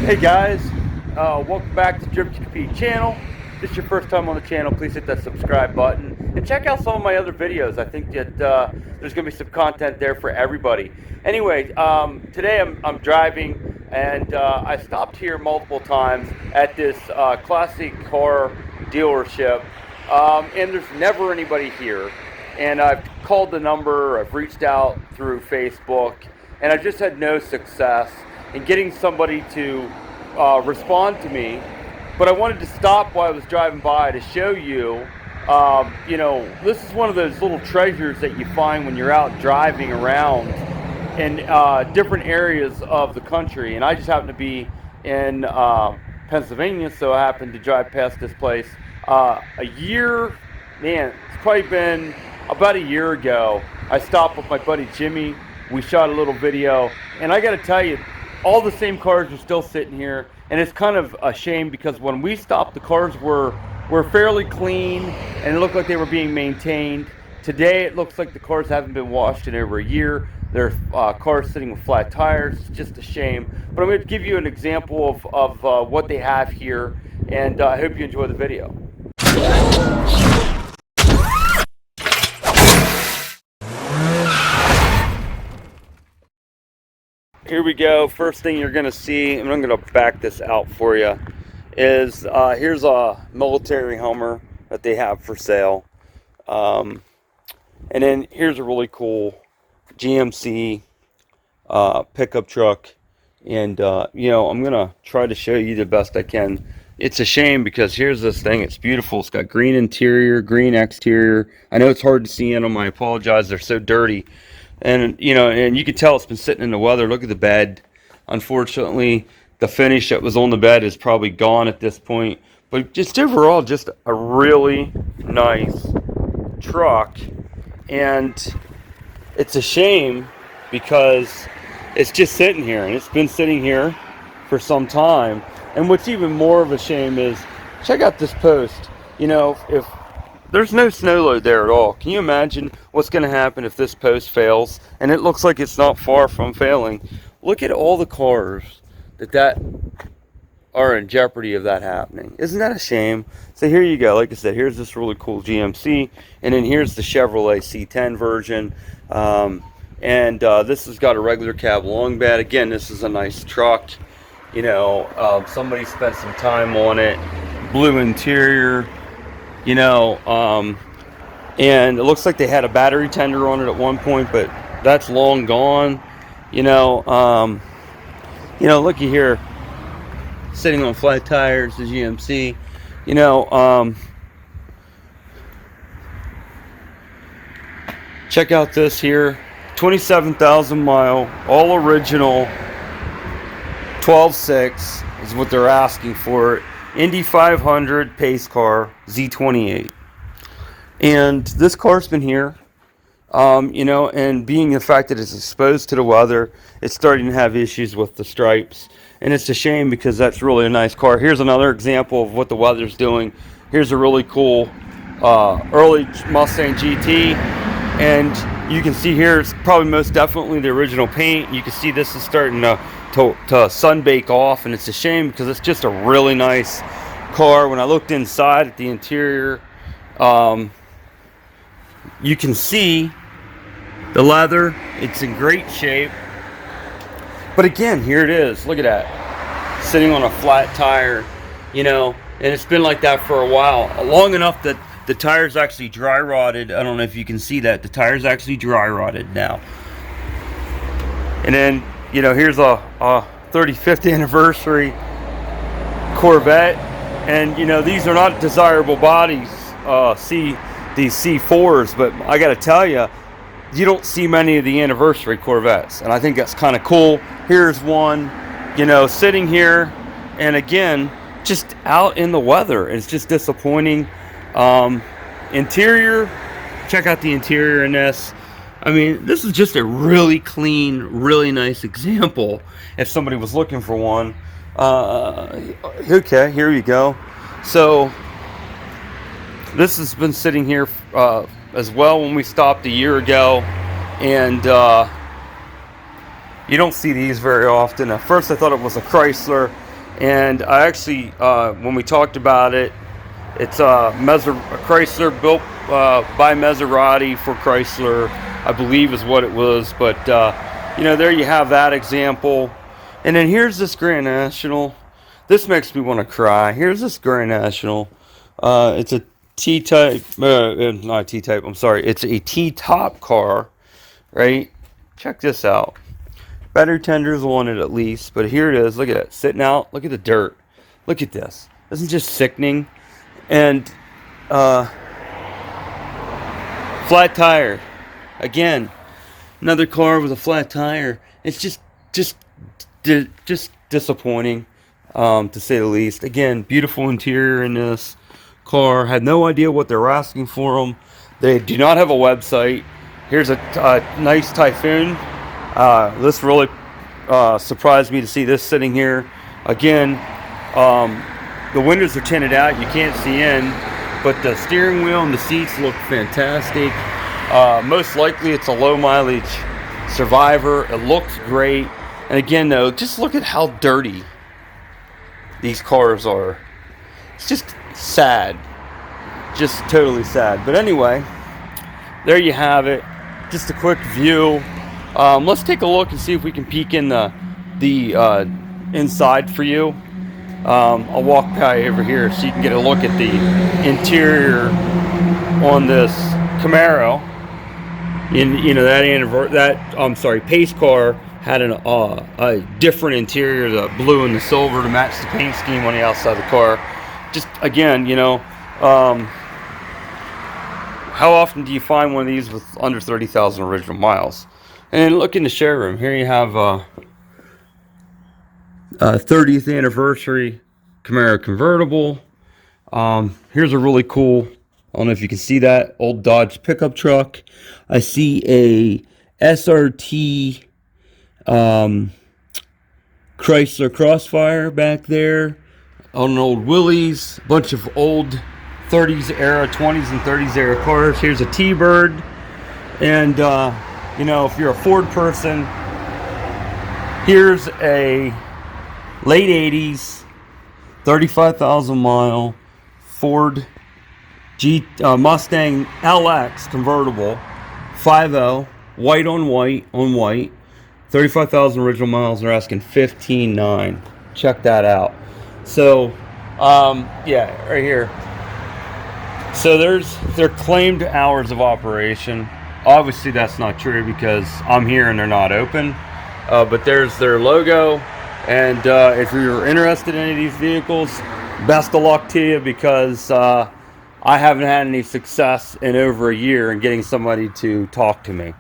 Hey guys, welcome back to Driven to Compete channel. If this is your first time on the channel, please hit that subscribe button and check out some of my other videos. I think that there's going to be some content there for everybody. Anyway, today I'm driving and I stopped here multiple times at this classic car dealership and there's never anybody here. And I've called the number, I've reached out through Facebook, and I've just had no success in getting somebody to respond to me. But I wanted to stop while I was driving by to show you, this is one of those little treasures that you find when you're out driving around in different areas of the country. And I just happen to be in Pennsylvania, so I happened to drive past this place a year, it's probably been about a year ago. I stopped with my buddy Jimmy. We shot a little video, and I got to tell you, all the same cars are still sitting here, and it's kind of a shame because when we stopped, the cars were fairly clean and it looked like they were being maintained. Today it looks like the cars haven't been washed in over a year. There's cars sitting with flat tires. It's just a shame. But I'm going to give you an example of what they have here, and I hope you enjoy the video. Here we go. First thing you're going to see, and I'm going to back this out for you, is here's a military Hummer that they have for sale. And then here's a really cool GMC pickup truck. And, I'm going to try to show you the best I can. It's a shame because here's this thing. It's beautiful. It's got green interior, green exterior. I know it's hard to see in them. I apologize. They're so dirty. And and you can tell it's been sitting in the weather. Look at the bed. Unfortunately, the finish that was on the bed is probably gone at this point. But just overall, just a really nice truck. And it's a shame because it's just sitting here, and it's been sitting here for some time. And what's even more of a shame is, check out this post. If there's no snow load there at all. Can you imagine what's going to happen if this post fails? And it looks like it's not far from failing. Look at all the cars that are in jeopardy of that happening. Isn't that a shame? So here you go. Like I said, here's this really cool GMC. And then here's the Chevrolet C10 version. This has got a regular cab long bed. Again, this is a nice truck. Somebody spent some time on it. Blue interior. And it looks like they had a battery tender on it at one point, but that's long gone. Looky here, sitting on flat tires, the GMC. Check out this here, 27,000 mile, all original, 12.6 is what they're asking for it. Indy 500 Pace Car Z28, and this car's been here, and being the fact that it's exposed to the weather, it's starting to have issues with the stripes, and it's a shame because that's really a nice car. Here's another example of what the weather's doing. Here's a really cool early Mustang GT, and you can see here it's probably most definitely the original paint. You can see this is starting to sunbake off, and it's a shame because it's just a really nice car. When I looked inside at the interior, you can see the leather. It's in great shape, but again, here it is. Look at that, sitting on a flat tire, and it's been like that for a while, long enough that the tire's actually dry rotted. I don't know if you can see that. The tire's actually dry rotted now. And then here's a 35th anniversary Corvette, and these are not desirable bodies. These C4s, but I got to tell you, you don't see many of the anniversary Corvettes, and I think that's kind of cool. Here's one, sitting here, and again, just out in the weather. It's just disappointing. Interior, check out the interior in this. I mean, this is just a really clean, really nice example if somebody was looking for one. Okay, here you go. So this has been sitting here as well when we stopped a year ago, and you don't see these very often. At first I thought it was a Chrysler, And I actually, when we talked about it, it's a Chrysler built by Maserati for Chrysler, I believe is what it was. But you know, there you have that example. And then here's this Grand National. This makes me want to cry. Here's this Grand National. It's a T-type, not a T-type, I'm sorry. It's a T-top car, right? Check this out. Battery tenders on it at least, but here it is. Look at it, sitting out. Look at the dirt. Look at this. This is just sickening. And flat tire. Again, another car with a flat tire. It's just disappointing, to say the least. Again, beautiful interior in this car. Had no idea what they were asking for them. They do not have a website. Here's a nice Typhoon. This really surprised me to see this sitting here. Again, the windows are tinted out. You can't see in, but the steering wheel and the seats look fantastic. Most likely it's a low mileage Survivor. It looks great. And again, though, just look at how dirty these cars are. It's just sad. Just totally sad. But anyway, there you have it. Just a quick view. Let's take a look and see if we can peek in the inside for you. I'll walk by over here so you can get a look at the interior on this Camaro. You know, that Pace car had a different interior, the blue and the silver, to match the paint scheme on the outside of the car. Just again, you know, how often do you find one of these with under 30,000 original miles? And look in the showroom. Here you have 30th anniversary Camaro Convertible. Here's a really cool, I don't know if you can see that, old Dodge pickup truck. I see a SRT Chrysler Crossfire back there on an old Willys. A bunch of old 30s era, 20s and 30s era cars. Here's a T-Bird. And you know, if you're a Ford person, here's a late 80s 35,000 mile Ford Mustang LX convertible 5.0, white on white, 35,000 original miles. They're asking $15,900. Check that out. So yeah, right here. So there's their claimed hours of operation. Obviously that's not true because I'm here and they're not open, but there's their logo. And if you're interested in any of these vehicles, best of luck to you, because I haven't had any success in over a year in getting somebody to talk to me.